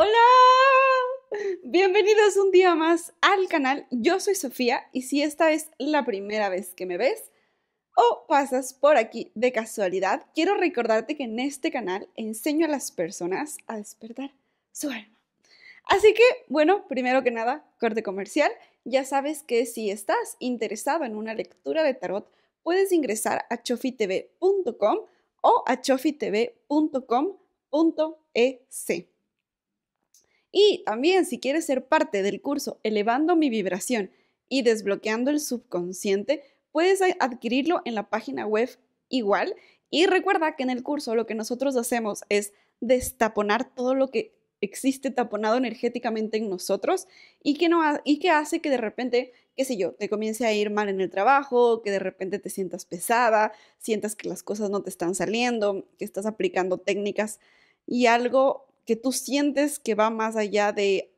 Hola, bienvenidos un día más al canal. Yo soy Sofía y si esta es la primera vez que me ves o pasas por aquí de casualidad, quiero recordarte que en este canal enseño a las personas a despertar su alma. Así que, bueno, primero que nada, corte comercial. Ya sabes que si estás interesado en una lectura de tarot, puedes ingresar a chofitv.com o a chofitv.com.es. Y también si quieres ser parte del curso Elevando mi vibración y desbloqueando el subconsciente, puedes adquirirlo en la página web igual. Y recuerda que en el curso lo que nosotros hacemos es destaponar todo lo que existe taponado energéticamente en nosotros y que hace que de repente, qué sé yo, te comience a ir mal en el trabajo, que de repente te sientas pesada, sientas que las cosas no te están saliendo, que estás aplicando técnicas y algo que tú sientes que va más allá de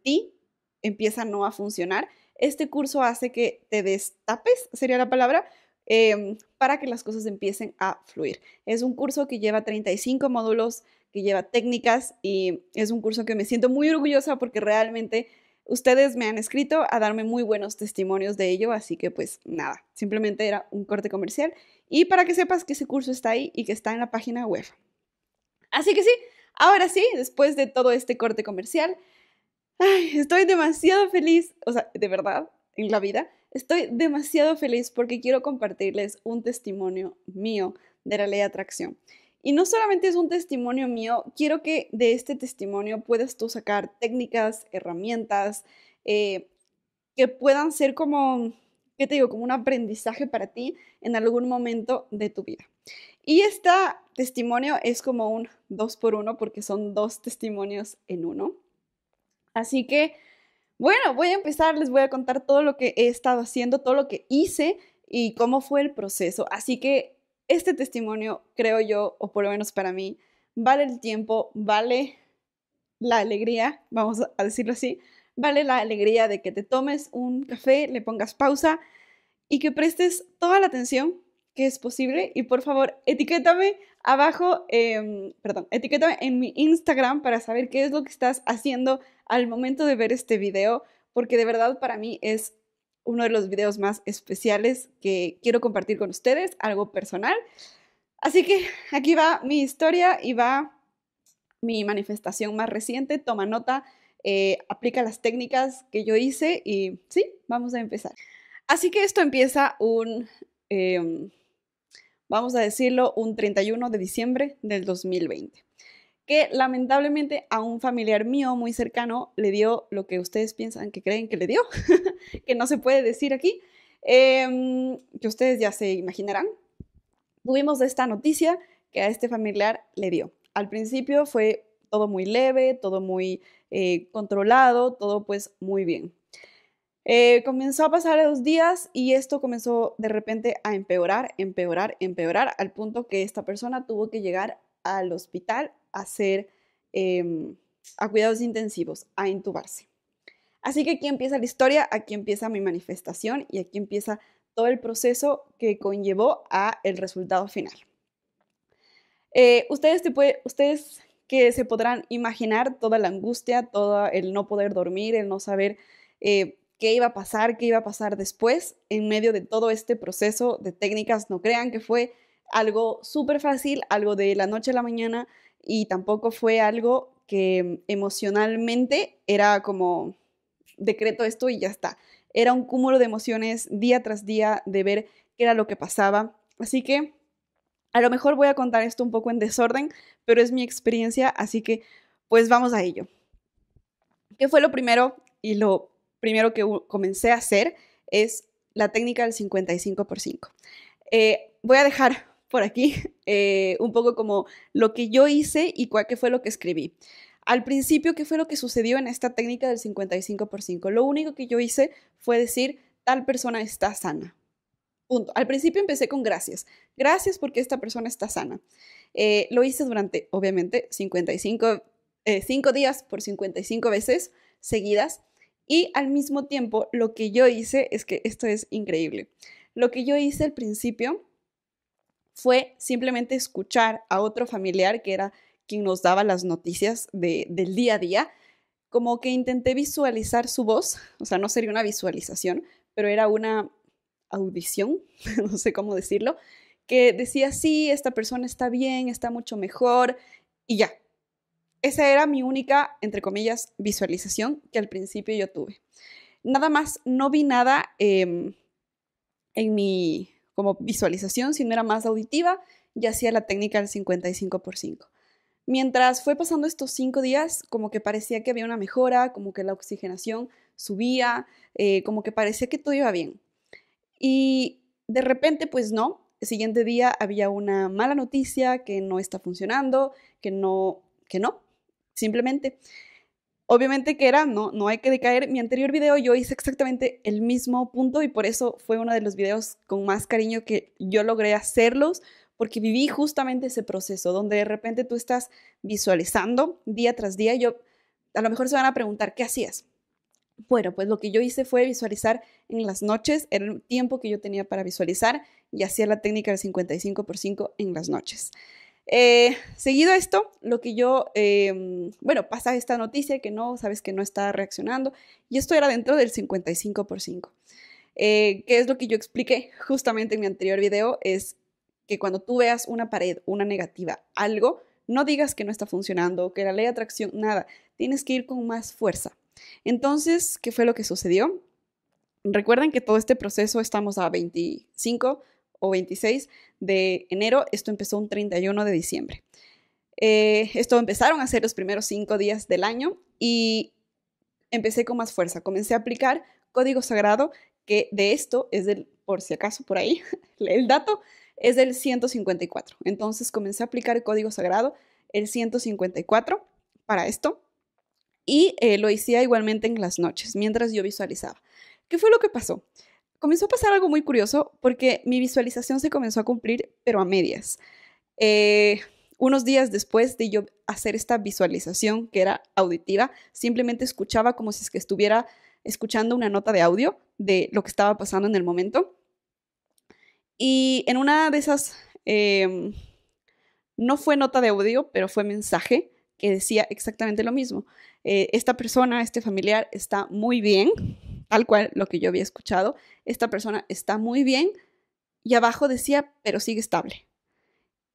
ti empieza no a funcionar. Este curso hace que te destapes, sería la palabra, para que las cosas empiecen a fluir. Es un curso que lleva 35 módulos, que lleva técnicas y es un curso que me siento muy orgullosa porque realmente ustedes me han escrito a darme muy buenos testimonios de ello, así que pues nada, simplemente era un corte comercial y para que sepas que ese curso está ahí y que está en la página web. Así que sí, ahora sí, después de todo este corte comercial, ay, estoy demasiado feliz, o sea, de verdad, en la vida, estoy demasiado feliz porque quiero compartirles un testimonio mío de la ley de atracción. Y no solamente es un testimonio mío, quiero que de este testimonio puedas tú sacar técnicas, herramientas, eh, que puedan ser como, ¿qué te digo? Como un aprendizaje para ti en algún momento de tu vida. Y este testimonio es como un 2 por 1 porque son dos testimonios en uno. Así que, bueno, voy a empezar, les voy a contar todo lo que he estado haciendo, todo lo que hice y cómo fue el proceso. Así que este testimonio, creo yo, o por lo menos para mí, vale el tiempo, vale la alegría, vamos a decirlo así, vale la alegría de que te tomes un café, le pongas pausa y que prestes toda la atención que es posible. Y por favor, etiquétame abajo, perdón, etiquétame en mi Instagram para saber qué es lo que estás haciendo al momento de ver este video, porque de verdad para mí es uno de los videos más especiales que quiero compartir con ustedes, algo personal. Así que aquí va mi historia y va mi manifestación más reciente. Toma nota, aplica las técnicas que yo hice y sí, vamos a empezar. Así que esto empieza vamos a decirlo, un 31 de diciembre del 2020, que lamentablemente a un familiar mío muy cercano le dio lo que ustedes piensan que creen que le dio, que no se puede decir aquí, que ustedes ya se imaginarán. Tuvimos esta noticia que a este familiar le dio. Al principio fue todo muy leve, todo muy controlado, todo pues muy bien. Comenzó a pasar los días y esto comenzó de repente a empeorar, empeorar, empeorar, al punto que esta persona tuvo que llegar al hospital a hacer a cuidados intensivos, a intubarse. Así que aquí empieza la historia, aquí empieza mi manifestación y aquí empieza todo el proceso que conllevó a el resultado final. Ustedes que se podrán imaginar toda la angustia, todo el no poder dormir, el no saber qué iba a pasar después en medio de todo este proceso de técnicas. No crean que fue algo súper fácil, algo de la noche a la mañana y tampoco fue algo que emocionalmente era como decreto esto y ya está. Era un cúmulo de emociones día tras día de ver qué era lo que pasaba. Así que a lo mejor voy a contar esto un poco en desorden, pero es mi experiencia, así que pues vamos a ello. ¿Qué fue lo primero? Y lo primero que comencé a hacer es la técnica del 55 por 5. Voy a dejar por aquí un poco como lo que yo hice y qué fue lo que escribí. Al principio, ¿qué fue lo que sucedió en esta técnica del 55 por 5? Lo único que yo hice fue decir, tal persona está sana. Punto. Al principio empecé con gracias. Gracias porque esta persona está sana. Lo hice durante, obviamente, 5 días por 55 veces seguidas. Y al mismo tiempo, lo que yo hice es que esto es increíble. Lo que yo hice al principio fue simplemente escuchar a otro familiar quien nos daba las noticias del día a día, como que intenté visualizar su voz, o sea, no sería una visualización, pero era una audición, no sé cómo decirlo, que decía, sí, esta persona está bien, está mucho mejor, y ya. Esa era mi única, entre comillas, visualización que al principio yo tuve. Nada más, no vi nada en mi como visualización, sino era más auditiva y hacía la técnica del 55 por 5. Mientras fue pasando estos 5 días, como que parecía que había una mejora, como que la oxigenación subía, como que parecía que todo iba bien. Y de repente, pues no, el siguiente día había una mala noticia que no está funcionando, que no, simplemente. Obviamente que era, no hay que decaer. Mi anterior video yo hice exactamente el mismo punto y por eso fue uno de los videos con más cariño que yo logré hacerlos, porque viví justamente ese proceso donde de repente tú estás visualizando día tras día. A lo mejor se van a preguntar, ¿qué hacías? Bueno, pues lo que yo hice fue visualizar en las noches, era el tiempo que yo tenía para visualizar y hacía la técnica del 55 por 5 en las noches. Seguido a esto, lo que yo, bueno, pasa esta noticia que no, sabes que no está reaccionando y esto era dentro del 55 por 5. ¿Qué es lo que yo expliqué justamente en mi anterior video? Es que cuando tú veas una pared, una negativa, algo, no digas que no está funcionando, que la ley de atracción, nada, tienes que ir con más fuerza. Entonces, ¿qué fue lo que sucedió? Recuerden que todo este proceso estamos a 25 o 26 de enero, esto empezó un 31 de diciembre. Esto empezaron a ser los primeros 5 días del año y empecé con más fuerza. Comencé a aplicar código sagrado, que de esto es del, por si acaso por ahí, el dato es del 154. Entonces comencé a aplicar el código sagrado, el 154, para esto. Y lo hacía igualmente en las noches, mientras yo visualizaba. ¿Qué fue lo que pasó? Comenzó a pasar algo muy curioso porque mi visualización se comenzó a cumplir, pero a medias. Unos días después de yo hacer esta visualización, que era auditiva, simplemente escuchaba como si es que estuviera escuchando una nota de audio de lo que estaba pasando en el momento. Y en una de esas, no fue nota de audio, pero fue mensaje que decía exactamente lo mismo. Esta persona, este familiar, está muy bien, tal cual lo que yo había escuchado. Esta persona está muy bien y abajo decía, pero sigue estable.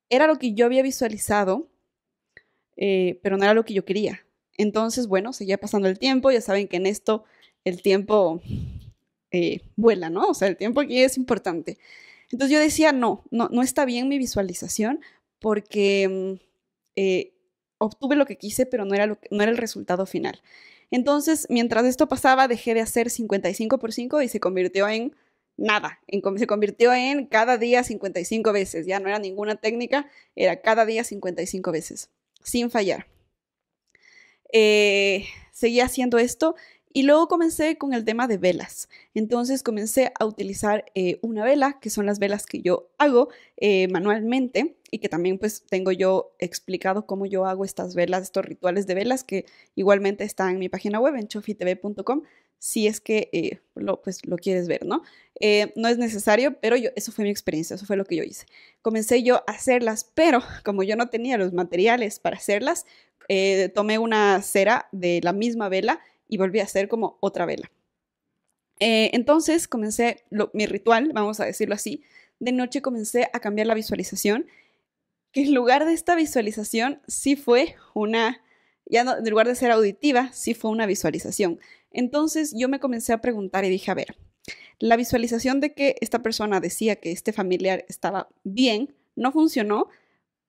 Era lo que yo había visualizado, pero no era lo que yo quería. Entonces, bueno, seguía pasando el tiempo. Ya saben que en esto el tiempo vuela, ¿no? O sea, el tiempo aquí es importante. Entonces yo decía, no está bien mi visualización porque obtuve lo que quise, pero no era el resultado final. Entonces, mientras esto pasaba, dejé de hacer 55 por 5 y se convirtió en nada. Se convirtió en cada día 55 veces. Ya no era ninguna técnica, era cada día 55 veces, sin fallar. Seguía haciendo esto y luego comencé con el tema de velas. Entonces comencé a utilizar una vela, que son las velas que yo hago manualmente y que también pues tengo yo explicado cómo yo hago estas velas, estos rituales de velas, que igualmente están en mi página web en chofitv.com, si es que lo quieres ver, ¿no? No es necesario, pero eso fue mi experiencia, eso fue lo que yo hice. Comencé yo a hacerlas, pero como yo no tenía los materiales para hacerlas, tomé una cera de la misma vela y volví a hacer como otra vela. Entonces comencé mi ritual, vamos a decirlo así. De noche comencé a cambiar la visualización, que en lugar de esta visualización sí fue ya no, en lugar de ser auditiva, sí fue una visualización. Entonces yo me comencé a preguntar y dije, a ver, la visualización de que esta persona decía que este familiar estaba bien no funcionó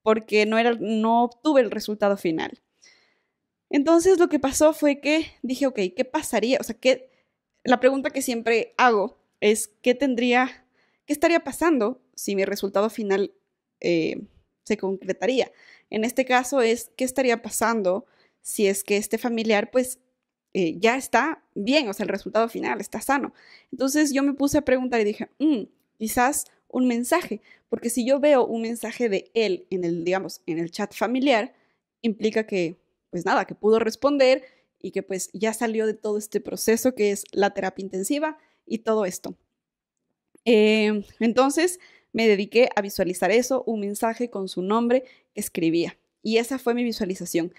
porque no obtuve el resultado final. Entonces lo que pasó fue que dije, ok, ¿qué pasaría? O sea, la pregunta que siempre hago es, ¿qué estaría pasando si mi resultado final se concretaría? En este caso es, ¿qué estaría pasando si es que este familiar pues ya está bien? O sea, el resultado final está sano. Entonces yo me puse a preguntar y dije, quizás un mensaje, porque si yo veo un mensaje de él en el chat familiar, implica que pues nada, que pudo responder y que pues ya salió de todo este proceso que es la terapia intensiva y todo esto. Entonces me dediqué a visualizar eso, un mensaje con su nombre que escribía. y esa fue mi visualización.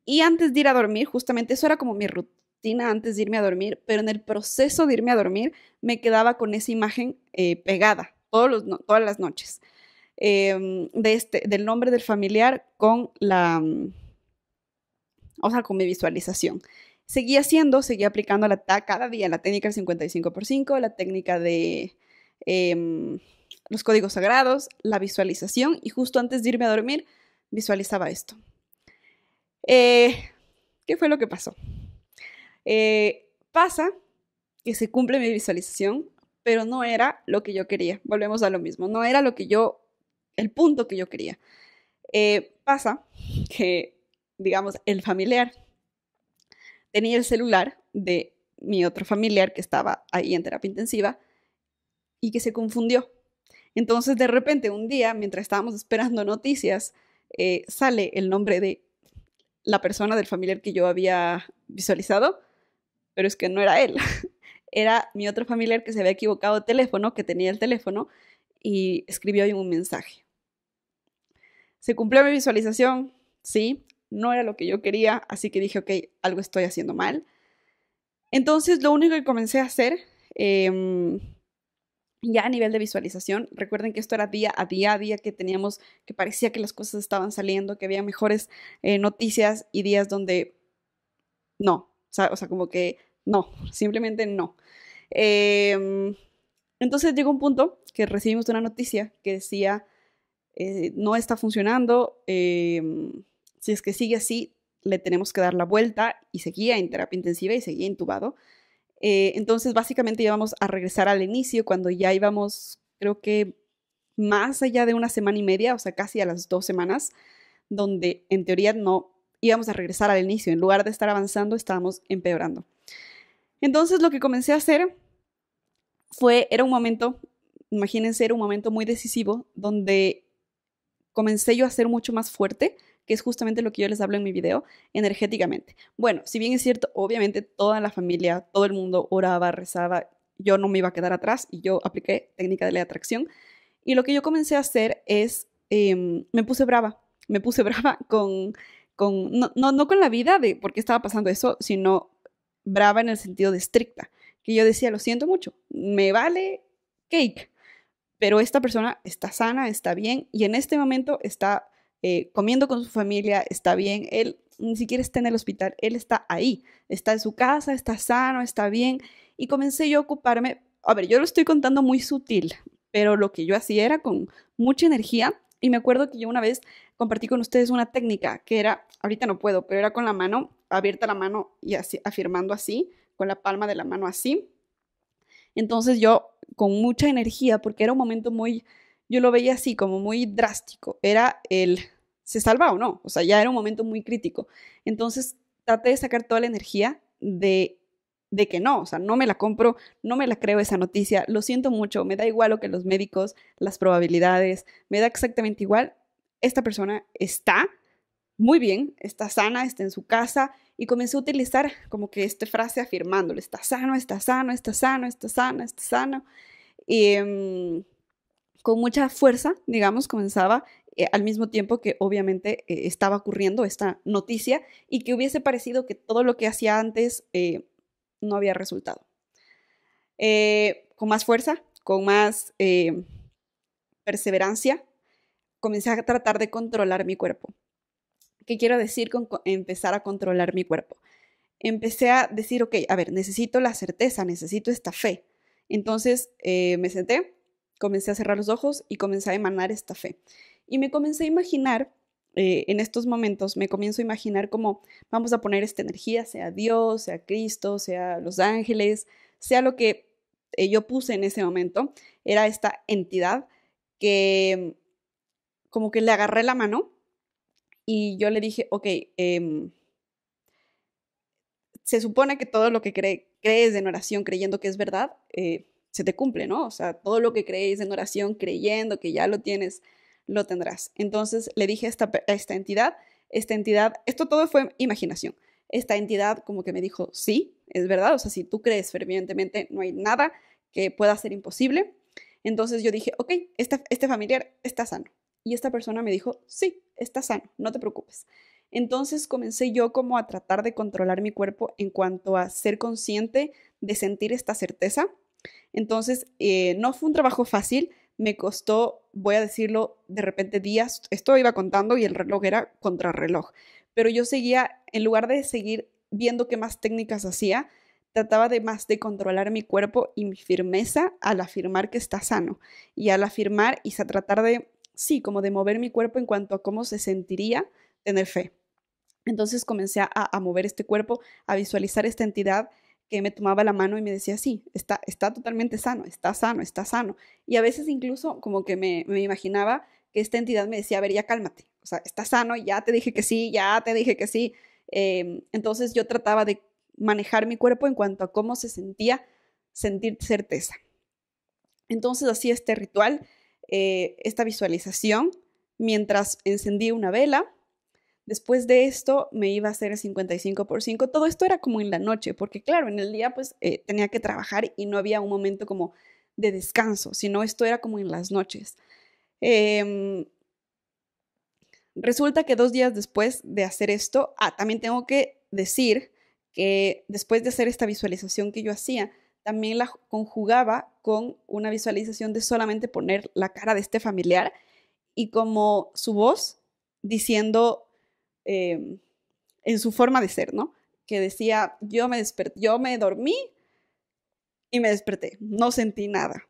Y antes de ir a dormir, justamente eso era como mi rutina antes de irme a dormir, pero en el proceso de irme a dormir me quedaba con esa imagen pegada todas las noches, del nombre del familiar con con mi visualización. Seguía aplicando cada día la técnica del 55x5, la técnica de los códigos sagrados, la visualización, y justo antes de irme a dormir visualizaba esto. ¿Qué fue lo que pasó? Pasa que se cumple mi visualización, pero no era lo que yo quería. Volvemos a lo mismo, no era el punto que yo quería. Pasa que, digamos, el familiar tenía el celular de mi otro familiar que estaba ahí en terapia intensiva y que se confundió. Entonces, de repente, un día, mientras estábamos esperando noticias, sale el nombre de la persona del familiar que yo había visualizado, pero es que no era él. Era mi otro familiar que se había equivocado de teléfono, que tenía el teléfono, y escribió ahí un mensaje. ¿Se cumplió mi visualización? Sí, no era lo que yo quería, así que dije, ok, algo estoy haciendo mal. Entonces, lo único que comencé a hacer, ya a nivel de visualización, recuerden que esto era día a día que teníamos, que parecía que las cosas estaban saliendo, que había mejores noticias, y días donde no, o sea, como que no, simplemente no. Entonces llegó un punto que recibimos una noticia que decía, no está funcionando, si es que sigue así, le tenemos que dar la vuelta, y seguía en terapia intensiva y seguía intubado. Entonces básicamente íbamos a regresar al inicio cuando ya íbamos, creo que más allá de una semana y media, o sea, casi a las 2 semanas, donde en teoría no íbamos a regresar al inicio. En lugar de estar avanzando, estábamos empeorando. Entonces lo que comencé a hacer era un momento, imagínense, era un momento muy decisivo donde comencé yo a ser mucho más fuerte, que es justamente lo que yo les hablo en mi video, energéticamente. Bueno, si bien es cierto, obviamente toda la familia, todo el mundo oraba, rezaba, yo no me iba a quedar atrás y yo apliqué técnica de ley de atracción. Y lo que yo comencé a hacer es, me puse brava no con la vida de por qué estaba pasando eso, sino brava en el sentido de estricta, que yo decía, lo siento mucho, me vale cake, pero esta persona está sana, está bien, y en este momento está comiendo con su familia, está bien, él ni siquiera está en el hospital, él está ahí, está en su casa, está sano, está bien, y comencé yo a ocuparme, a ver, yo lo estoy contando muy sutil, pero lo que yo hacía era con mucha energía, y me acuerdo que yo una vez compartí con ustedes una técnica que era, ahorita no puedo, pero era con la mano, abierta la mano y así, afirmando así, con la palma de la mano así. Entonces yo, con mucha energía, porque era un momento yo lo veía así, como muy drástico, era ¿se salva o no? O sea, ya era un momento muy crítico. Entonces traté de sacar toda la energía de que no, o sea, no me la compro, no me la creo esa noticia, lo siento mucho, me da igual lo que los médicos, las probabilidades, me da exactamente igual. Esta persona está muy bien, está sana, está en su casa, y comencé a utilizar como que esta frase afirmándolo, está sano, está sano, está sano, está sano, está sano, y con mucha fuerza, digamos, comenzaba al mismo tiempo que obviamente estaba ocurriendo esta noticia, y que hubiese parecido que todo lo que hacía antes no había resultado. Con más fuerza, con más perseverancia, comencé a tratar de controlar mi cuerpo. ¿Qué quiero decir con empezar a controlar mi cuerpo? Empecé a decir, ok, a ver, necesito la certeza, necesito esta fe. Entonces me senté, comencé a cerrar los ojos y comencé a emanar esta fe. Y me comencé a imaginar, en estos momentos, me comienzo a imaginar cómo vamos a poner esta energía, sea Dios, sea Cristo, sea los ángeles, sea lo que yo puse en ese momento, era esta entidad que como que le agarré la mano y yo le dije, ok, se supone que todo lo que crees en oración creyendo que es verdad, se te cumple, ¿no? O sea, todo lo que crees en oración creyendo que ya lo tienes, lo tendrás. Entonces le dije a esta entidad, esto todo fue imaginación. Esta entidad como que me dijo, sí, es verdad, o sea, si tú crees fervientemente, no hay nada que pueda ser imposible. Entonces yo dije, ok, este familiar está sano. Y esta persona me dijo, sí, está sano, no te preocupes. Entonces comencé yo como a tratar de controlar mi cuerpo en cuanto a ser consciente de sentir esta certeza. Entonces, no fue un trabajo fácil, me costó, voy a decirlo, de repente días, esto iba contando y el reloj era contrarreloj, pero yo seguía, en lugar de seguir viendo qué más técnicas hacía, trataba de más de controlar mi cuerpo y mi firmeza al afirmar que está sano y al afirmar y tratar de, sí, como de mover mi cuerpo en cuanto a cómo se sentiría tener fe. Entonces comencé a mover este cuerpo, a visualizar esta entidad que me tomaba la mano y me decía, sí, está totalmente sano, está sano, está sano. Y a veces incluso como que me imaginaba que esta entidad me decía, a ver, ya cálmate, o sea, está sano, ya te dije que sí, ya te dije que sí. Entonces yo trataba de manejar mi cuerpo en cuanto a cómo se sentía sentir certeza. Entonces hacía este ritual, esta visualización, mientras encendía una vela. Después de esto me iba a hacer el 55%. Todo esto era como en la noche, porque claro, en el día pues tenía que trabajar y no había un momento como de descanso, sino esto era como en las noches. Resulta que 2 días después de hacer esto, también tengo que decir que después de hacer esta visualización que yo hacía, también la conjugaba con una visualización de solamente poner la cara de este familiar y como su voz diciendo en su forma de ser, ¿no? Que decía, yo me dormí y me desperté, no sentí nada.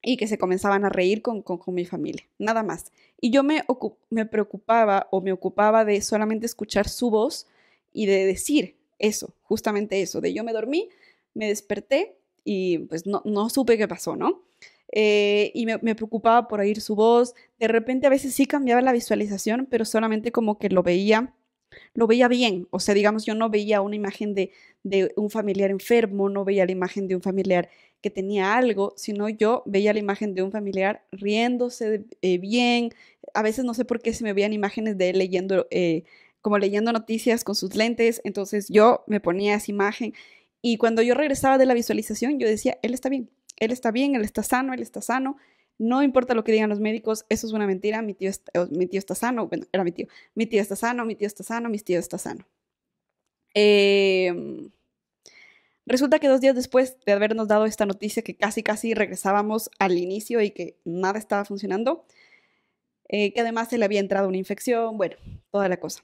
Y que se comenzaban a reír con mi familia, nada más. Y yo me preocupaba o me ocupaba de solamente escuchar su voz y de decir eso, justamente eso, de yo me dormí, me desperté y pues no supe qué pasó, ¿no? Y me preocupaba por oír su voz. De repente a veces sí cambiaba la visualización, pero solamente como que lo veía bien. O sea, digamos, yo no veía una imagen de un familiar enfermo, no veía la imagen de un familiar que tenía algo, sino yo veía la imagen de un familiar riéndose bien. A veces no sé por qué se me veían imágenes de él leyendo, como leyendo noticias con sus lentes. Entonces yo me ponía esa imagen y cuando yo regresaba de la visualización, yo decía, él está bien, él está bien, él está sano, él está sano. No importa lo que digan los médicos, eso es una mentira, mi tío está sano, bueno, era mi tío está sano, mi tío está sano, mi tío está sano. Resulta que 2 días después de habernos dado esta noticia que casi regresábamos al inicio y que nada estaba funcionando, que además se le había entrado una infección, bueno, toda la cosa.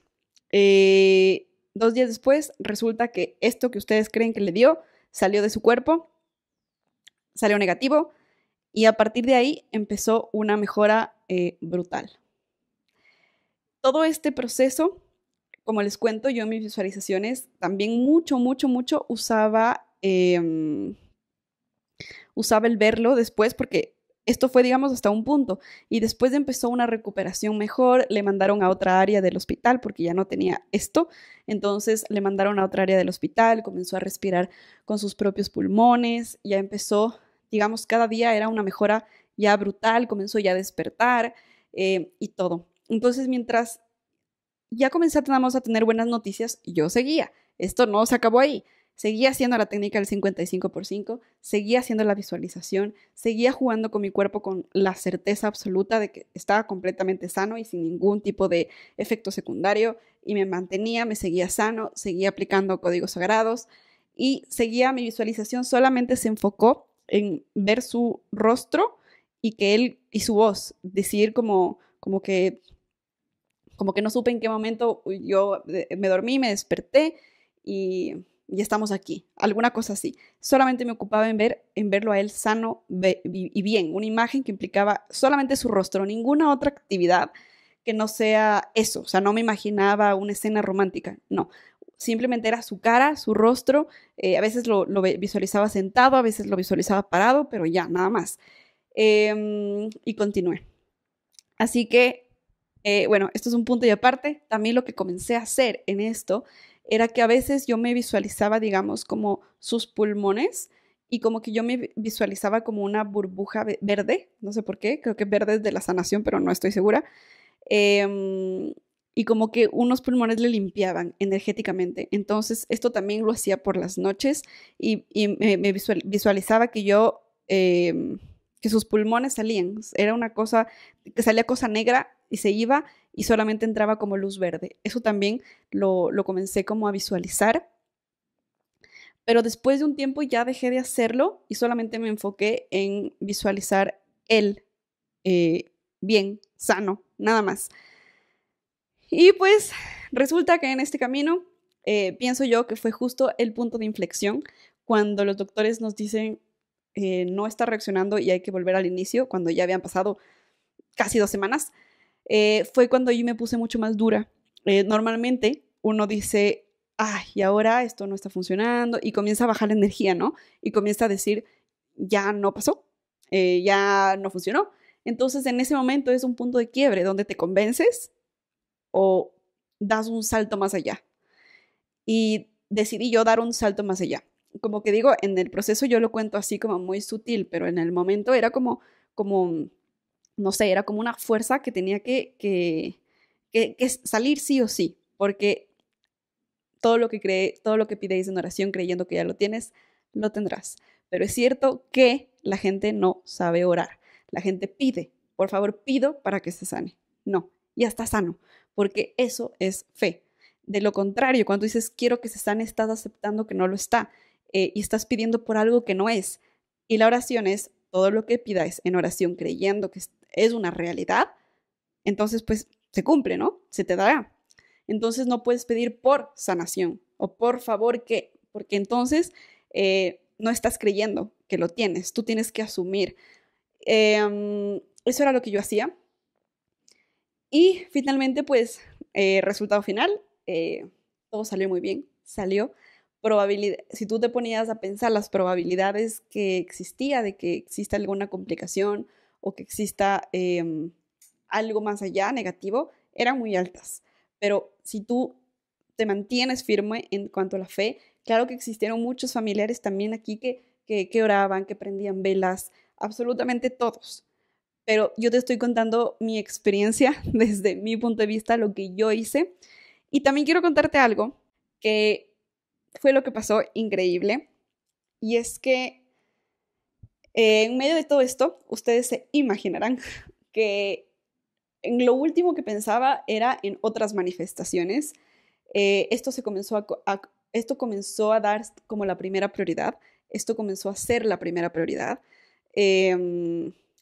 2 días después resulta que esto que ustedes creen que le dio salió de su cuerpo, salió negativo y a partir de ahí empezó una mejora brutal. Todo este proceso, como les cuento, yo en mis visualizaciones también mucho usaba el verlo después porque esto fue, digamos, hasta un punto. Y después empezó una recuperación mejor, le mandaron a otra área del hospital porque ya no tenía esto. Entonces le mandaron a otra área del hospital, comenzó a respirar con sus propios pulmones, ya empezó, digamos, cada día era una mejora ya brutal, comenzó ya a despertar y todo. Entonces, mientras ya comenzamos a tener buenas noticias, yo seguía. Esto no se acabó ahí. Seguía haciendo la técnica del 55%, seguía haciendo la visualización, seguía jugando con mi cuerpo con la certeza absoluta de que estaba completamente sano y sin ningún tipo de efecto secundario y me seguía sano, seguía aplicando códigos sagrados y seguía mi visualización, solamente se enfocó en ver su rostro y que él y su voz, decir como que no supe en qué momento yo me dormí, me desperté y estamos aquí, alguna cosa así. Solamente me ocupaba en verlo a él sano y bien, una imagen que implicaba solamente su rostro, ninguna otra actividad que no sea eso. O sea, no me imaginaba una escena romántica, no. Simplemente era su cara, su rostro. A veces lo visualizaba sentado, a veces lo visualizaba parado, pero ya, nada más. Y continué. Así que bueno, esto es un punto y aparte. También lo que comencé a hacer en esto era que a veces yo me visualizaba, digamos, como sus pulmones y como que yo me visualizaba como una burbuja verde, no sé por qué, creo que verde es de la sanación, pero no estoy segura. Y como que unos pulmones le limpiaban energéticamente. Entonces, esto también lo hacía por las noches y me visualizaba que yo que sus pulmones salían. Era una cosa, que salía cosa negra y se iba y solamente entraba como luz verde. Eso también lo comencé como a visualizar. Pero después de un tiempo ya dejé de hacerlo y solamente me enfoqué en visualizar él bien, sano, nada más. Y pues resulta que en este camino pienso yo que fue justo el punto de inflexión cuando los doctores nos dicen no está reaccionando y hay que volver al inicio, cuando ya habían pasado casi 2 semanas, fue cuando yo me puse mucho más dura. Normalmente uno dice, ay, y ahora esto no está funcionando y comienza a bajar la energía, ¿no? Y comienza a decir, ya no pasó, ya no funcionó. Entonces en ese momento es un punto de quiebre donde te convences o das un salto más allá. Y decidí yo dar un salto más allá. Como que digo, en el proceso yo lo cuento así como muy sutil, pero en el momento era como no sé, era como una fuerza que tenía que salir sí o sí, porque todo lo que pidéis en oración creyendo que ya lo tienes, lo tendrás. Pero es cierto que la gente no sabe orar. La gente pide, por favor, pido para que se sane. No, ya está sano, porque eso es fe. De lo contrario, cuando dices quiero que se sane, estás aceptando que no lo está y estás pidiendo por algo que no es. Y la oración es todo lo que pidáis en oración creyendo que es una realidad, entonces pues se cumple, ¿no? Se te dará. Entonces no puedes pedir por sanación o por favor que, porque entonces no estás creyendo que lo tienes, tú tienes que asumir. Eso era lo que yo hacía. Y finalmente, pues, resultado final, todo salió muy bien, salió. Si tú te ponías a pensar las probabilidades que existía de que exista alguna complicación o que exista algo más allá negativo, eran muy altas. Pero si tú te mantienes firme en cuanto a la fe, claro que existieron muchos familiares también aquí que oraban, que prendían velas, absolutamente todos. Pero yo te estoy contando mi experiencia desde mi punto de vista, lo que yo hice. Y también quiero contarte algo que fue lo que pasó increíble. Y es que en medio de todo esto, ustedes se imaginarán que en lo último que pensaba era en otras manifestaciones. Esto comenzó a dar como la primera prioridad. Esto comenzó a ser la primera prioridad.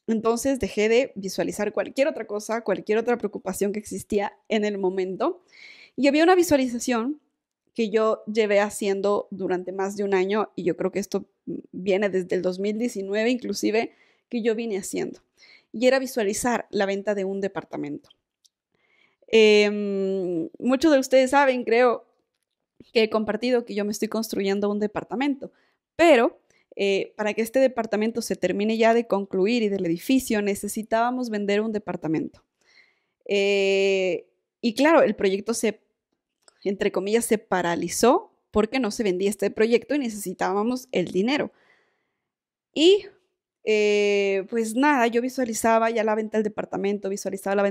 Entonces dejé de visualizar cualquier otra cosa, cualquier otra preocupación que existía en el momento. Y había una visualización que yo llevé haciendo durante más de un año, y yo creo que esto viene desde el 2019 inclusive, que yo vine haciendo. Y era visualizar la venta de un departamento. Muchos de ustedes saben, creo, que he compartido que yo me estoy construyendo un departamento, pero para que este departamento se termine ya de concluir y del edificio, necesitábamos vender un departamento. Y claro, el proyecto entre comillas, se paralizó porque no se vendía este proyecto y necesitábamos el dinero. Y pues nada, yo visualizaba ya la venta del departamento, visualizaba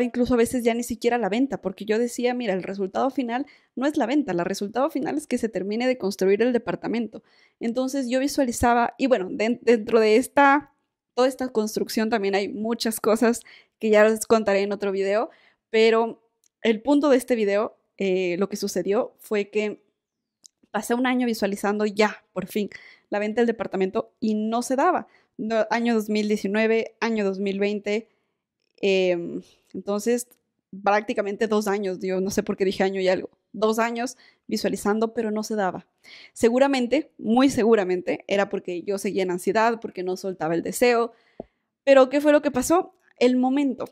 incluso a veces ya ni siquiera la venta, porque yo decía, mira, el resultado final no es la venta, el resultado final es que se termine de construir el departamento. Entonces yo visualizaba, y bueno, dentro de toda esta construcción también hay muchas cosas que ya les contaré en otro video, pero el punto de este video, lo que sucedió fue que pasé un año visualizando ya, por fin, la venta del departamento y no se daba. Año 2019, año 2020, entonces prácticamente 2 años, yo no sé por qué dije año y algo, 2 años visualizando, pero no se daba. Seguramente, muy seguramente, era porque yo seguía en ansiedad, porque no soltaba el deseo, pero ¿qué fue lo que pasó? El momento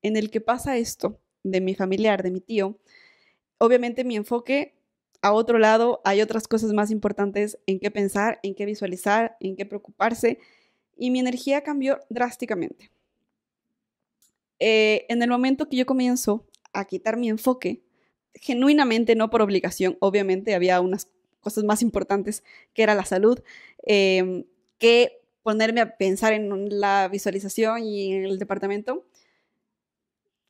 en el que pasa esto de mi familiar, de mi tío, obviamente mi enfoque a otro lado, hay otras cosas más importantes en qué pensar, en qué visualizar, en qué preocuparse, y mi energía cambió drásticamente. En el momento que yo comienzo a quitar mi enfoque, genuinamente, no por obligación, obviamente había unas cosas más importantes que era la salud, que ponerme a pensar en la visualización y en el departamento,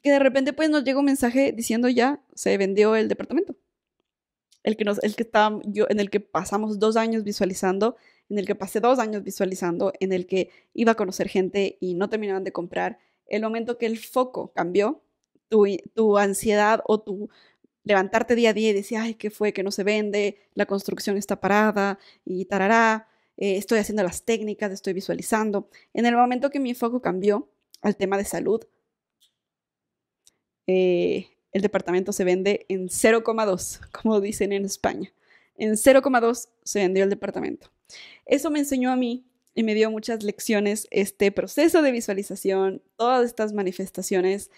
que de repente pues nos llega un mensaje diciendo ya se vendió el departamento. en el que pasamos 2 años visualizando, en el que pasé 2 años visualizando, en el que iba a conocer gente y no terminaban de comprar. El momento que el foco cambió, tu ansiedad o tu levantarte día a día y decir, ay, ¿qué fue? Que no se vende, la construcción está parada y tarará, estoy haciendo las técnicas, estoy visualizando. En el momento que mi foco cambió al tema de salud, el departamento se vende en 0,2, como dicen en España. En 0,2 se vendió el departamento. Eso me enseñó a mí y me dio muchas lecciones este proceso de visualización, todas estas manifestaciones,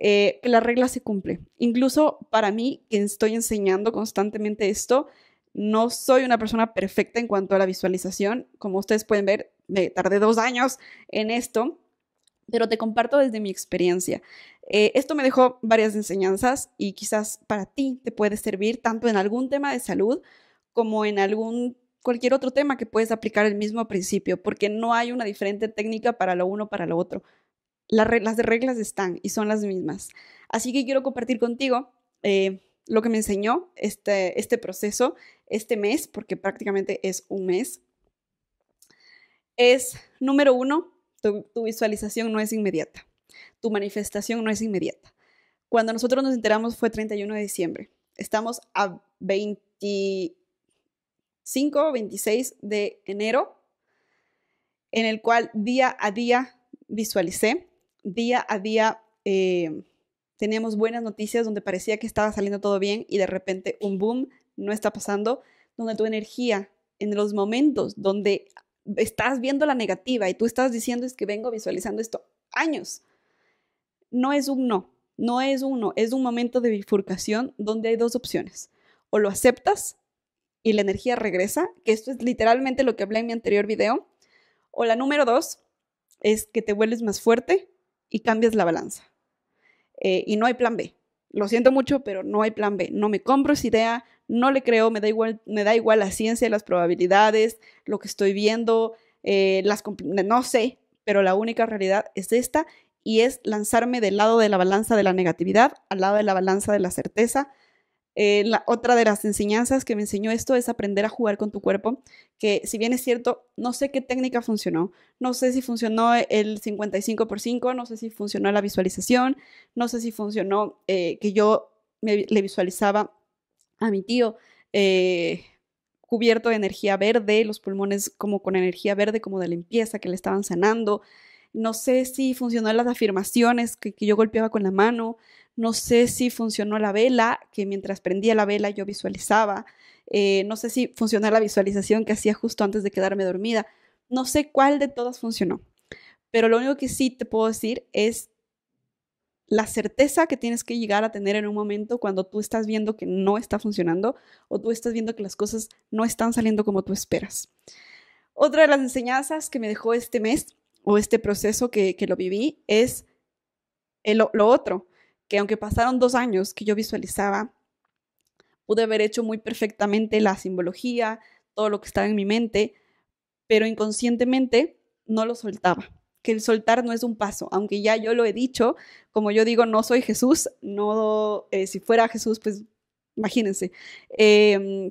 que la regla se cumple. Incluso para mí, que estoy enseñando constantemente esto, no soy una persona perfecta en cuanto a la visualización. Como ustedes pueden ver, me tardé 2 años en esto, pero te comparto desde mi experiencia. Esto me dejó varias enseñanzas y quizás para ti te puede servir tanto en algún tema de salud como en cualquier otro tema que puedes aplicar el mismo principio, porque no hay una diferente técnica para lo uno para lo otro. Las reglas están y son las mismas. Así que quiero compartir contigo lo que me enseñó este proceso, este mes, porque prácticamente es un mes. Es, número 1, tu visualización no es inmediata. Tu manifestación no es inmediata. Cuando nosotros nos enteramos fue 31 de diciembre. Estamos a 25, 26 de enero, en el cual día a día visualicé. Día a día teníamos buenas noticias donde parecía que estaba saliendo todo bien y de repente un boom, no está pasando, donde tu energía en los momentos donde estás viendo la negativa y tú estás diciendo es que vengo visualizando esto años, no es un no, no es un no, es un momento de bifurcación donde hay dos opciones. O lo aceptas y la energía regresa, que esto es literalmente lo que hablé en mi anterior video, o la número 2 es que te vuelves más fuerte y cambias la balanza. Y no hay plan B. Lo siento mucho, pero no hay plan B. No me compro esa idea, no le creo, me da igual la ciencia, las probabilidades, lo que estoy viendo, no sé, pero la única realidad es esta y es lanzarme del lado de la balanza de la negatividad al lado de la balanza de la certeza. Otra de las enseñanzas que me enseñó esto es aprender a jugar con tu cuerpo, que si bien es cierto, no sé qué técnica funcionó, no sé si funcionó el 55x5, no sé si funcionó la visualización, no sé si funcionó que yo le visualizaba a mi tío cubierto de energía verde, los pulmones como con energía verde, como de limpieza, que le estaban sanando. No sé si funcionó las afirmaciones que yo golpeaba con la mano. No sé si funcionó la vela, que mientras prendía la vela yo visualizaba. No sé si funcionó la visualización que hacía justo antes de quedarme dormida. No sé cuál de todas funcionó. Pero lo único que sí te puedo decir es la certeza que tienes que llegar a tener en un momento cuando tú estás viendo que no está funcionando o tú estás viendo que las cosas no están saliendo como tú esperas. Otra de las enseñanzas que me dejó este mes o este proceso que lo viví es lo otro, que aunque pasaron 2 años que yo visualizaba, pude haber hecho muy perfectamente la simbología, todo lo que estaba en mi mente, pero inconscientemente no lo soltaba. Que el soltar no es un paso, aunque ya yo lo he dicho, como yo digo, no soy Jesús, no, si fuera Jesús, pues imagínense,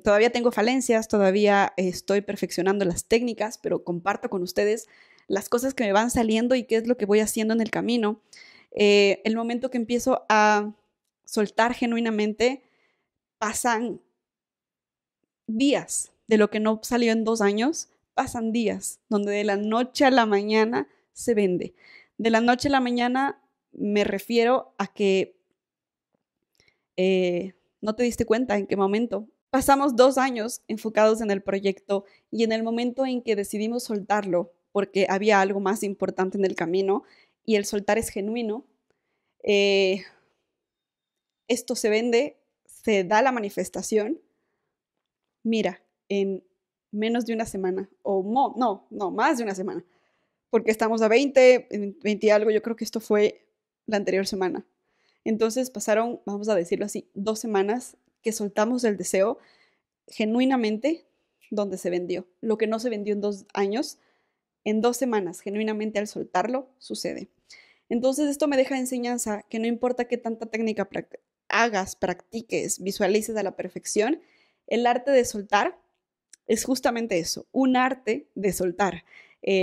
todavía tengo falencias, todavía estoy perfeccionando las técnicas, pero comparto con ustedes las cosas que me van saliendo y qué es lo que voy haciendo en el camino. El momento que empiezo a soltar genuinamente, pasan días de lo que no salió en 2 años, pasan días donde de la noche a la mañana se vende. De la noche a la mañana me refiero a que no te diste cuenta en qué momento. Pasamos 2 años enfocados en el proyecto y en el momento en que decidimos soltarlo, porque había algo más importante en el camino y el soltar es genuino, esto se vende, se da la manifestación. Mira, en menos de una semana, o no, más de una semana, porque estamos a 20 y algo, yo creo que esto fue la anterior semana. Entonces pasaron, vamos a decirlo así, 2 semanas que soltamos el deseo genuinamente donde se vendió. Lo que no se vendió en 2 años, en 2 semanas, genuinamente al soltarlo, sucede. Entonces esto me deja enseñanza que no importa qué tanta técnica hagas, practiques, visualices a la perfección, el arte de soltar es justamente eso, un arte de soltar.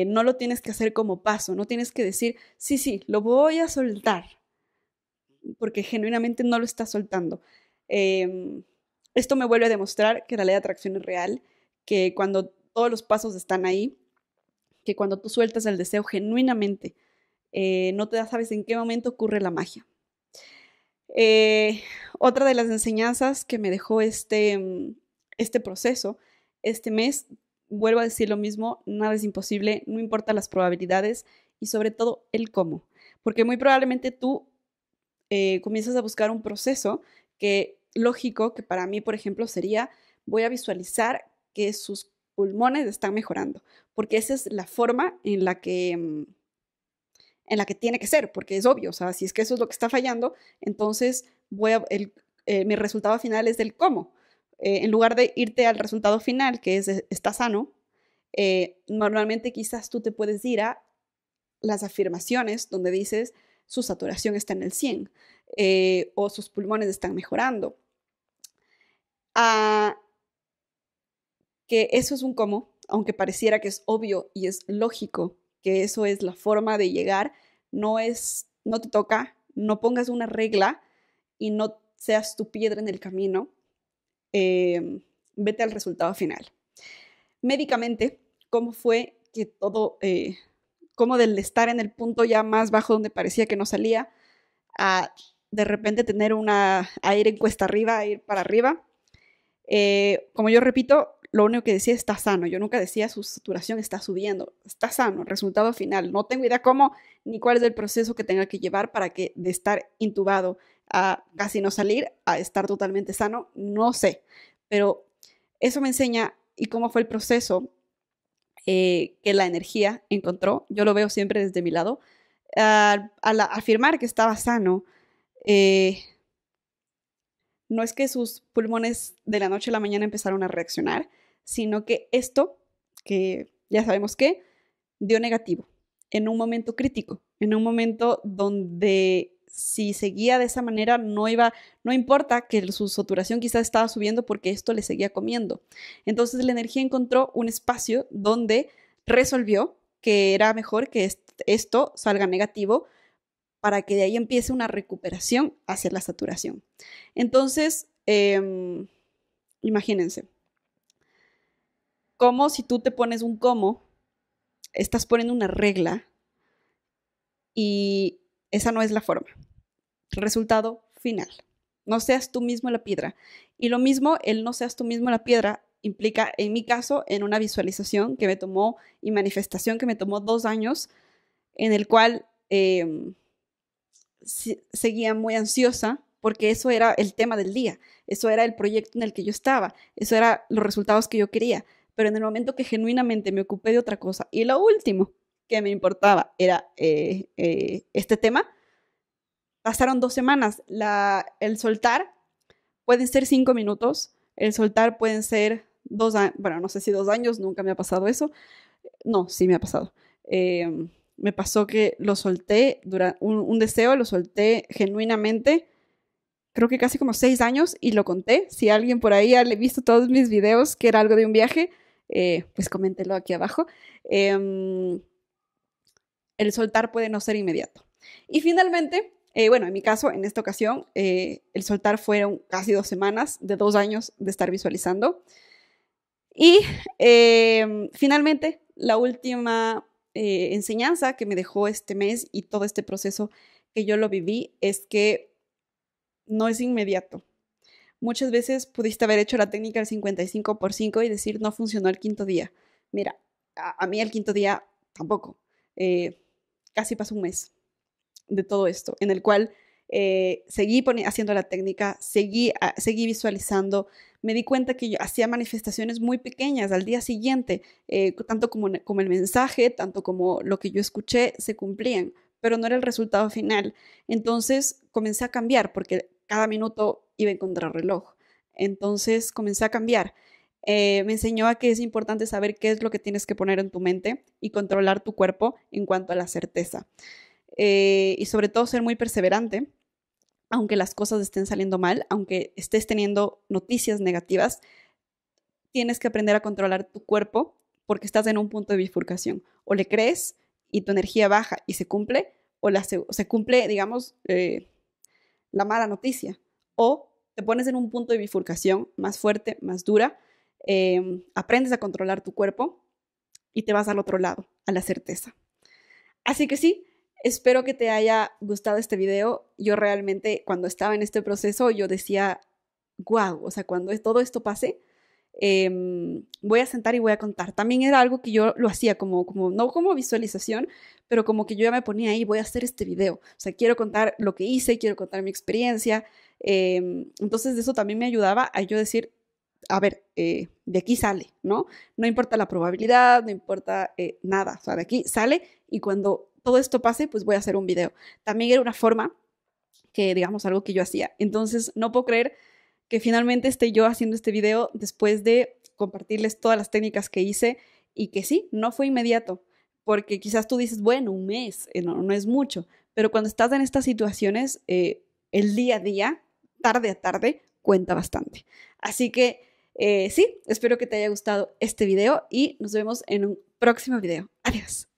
No lo tienes que hacer como paso, no tienes que decir, sí, lo voy a soltar, porque genuinamente no lo estás soltando. Esto me vuelve a demostrar que la ley de atracción es real, que cuando todos los pasos están ahí, que cuando tú sueltas el deseo genuinamente, no te sabes en qué momento ocurre la magia. Otra de las enseñanzas que me dejó este proceso, este mes, vuelvo a decir lo mismo, nada es imposible, no importa las probabilidades y sobre todo el cómo, porque muy probablemente tú comienzas a buscar un proceso que lógico, que para mí, por ejemplo, sería, voy a visualizar que sus pulmones están mejorando, porque esa es la forma en la que tiene que ser, porque es obvio, o sea, si es que eso es lo que está fallando, entonces mi resultado final es del cómo. En lugar de irte al resultado final, que es está sano, normalmente quizás tú te puedes ir a las afirmaciones donde dices su saturación está en el 100 o sus pulmones están mejorando. Que eso es un cómo, aunque pareciera que es obvio y es lógico que eso es la forma de llegar, no te toca, no pongas una regla y no seas tu piedra en el camino, vete al resultado final. Médicamente, ¿cómo fue que todo, cómo del estar en el punto ya más bajo donde parecía que no salía, a de repente tener a ir en cuesta arriba, a ir para arriba? Como yo repito, lo único que decía está sano. Yo nunca decía su saturación está subiendo. Está sano, resultado final. No tengo idea cómo ni cuál es el proceso que tenga que llevar para que de estar intubado a casi no salir, a estar totalmente sano, no sé. Pero eso me enseña y cómo fue el proceso que la energía encontró. Yo lo veo siempre desde mi lado. Al afirmar que estaba sano, no es que sus pulmones de la noche a la mañana empezaron a reaccionar, sino que esto, que ya sabemos que, dio negativo en un momento crítico, en un momento donde si seguía de esa manera no importa que su saturación quizás estaba subiendo porque esto le seguía comiendo. Entonces la energía encontró un espacio donde resolvió que era mejor que esto salga negativo para que de ahí empiece una recuperación hacia la saturación. Entonces, imagínense, como si tú te pones un cómo, estás poniendo una regla y esa no es la forma. Resultado final. No seas tú mismo la piedra. Y lo mismo, el no seas tú mismo la piedra implica, en mi caso, en una visualización que me tomó y manifestación que me tomó 2 años, en el cual seguía muy ansiosa porque eso era el tema del día, eso era el proyecto en el que yo estaba, eso era los resultados que yo quería, pero en el momento que genuinamente me ocupé de otra cosa y lo último que me importaba era este tema, pasaron 2 semanas. El soltar pueden ser 5 minutos, el soltar pueden ser 2 años, bueno, no sé si 2 años, nunca me ha pasado eso, no, sí me ha pasado. Me pasó que lo solté durante un deseo, lo solté genuinamente, creo que casi como 6 años y lo conté. Si alguien por ahí ha visto todos mis videos que era algo de un viaje, pues coméntelo aquí abajo. El soltar puede no ser inmediato. Y finalmente, bueno, en mi caso, en esta ocasión, el soltar fueron casi 2 semanas de 2 años de estar visualizando. Y finalmente, la última enseñanza que me dejó este mes y todo este proceso que yo lo viví es que no es inmediato. Muchas veces pudiste haber hecho la técnica del 55x5 y decir no funcionó el 5.º día. Mira, a mí el 5.º día tampoco. Casi pasó un mes de todo esto, en el cual seguí haciendo la técnica, seguí visualizando. Me di cuenta que yo hacía manifestaciones muy pequeñas al día siguiente, tanto como el mensaje, tanto como lo que yo escuché, se cumplían, pero no era el resultado final. Entonces comencé a cambiar, porque cada minuto iba en contrarreloj. Entonces comencé a cambiar. Me enseñó a que es importante saber qué es lo que tienes que poner en tu mente y controlar tu cuerpo en cuanto a la certeza. Y sobre todo ser muy perseverante, aunque las cosas estén saliendo mal, aunque estés teniendo noticias negativas, tienes que aprender a controlar tu cuerpo porque estás en un punto de bifurcación. O le crees y tu energía baja y se cumple, o se cumple, digamos, la mala noticia. O te pones en un punto de bifurcación más fuerte, más dura, aprendes a controlar tu cuerpo y te vas al otro lado, a la certeza. Así que sí, espero que te haya gustado este video. Yo realmente cuando estaba en este proceso, yo decía, wow, o sea, cuando todo esto pase, voy a sentar y voy a contar. También era algo que yo lo hacía no como visualización, pero como que yo ya me ponía ahí, voy a hacer este video. O sea, quiero contar lo que hice, quiero contar mi experiencia. Entonces eso también me ayudaba a yo decir, a ver, de aquí sale, ¿no? No importa la probabilidad, no importa nada, o sea, de aquí sale y cuando todo esto pase, pues voy a hacer un video. También era una forma que, digamos, algo que yo hacía. Entonces, no puedo creer que finalmente esté yo haciendo este video después de compartirles todas las técnicas que hice y que sí, no fue inmediato, porque quizás tú dices, bueno, un mes, no es mucho, pero cuando estás en estas situaciones, el día a día, tarde a tarde, cuenta bastante. Así que sí, espero que te haya gustado este video y nos vemos en un próximo video. Adiós.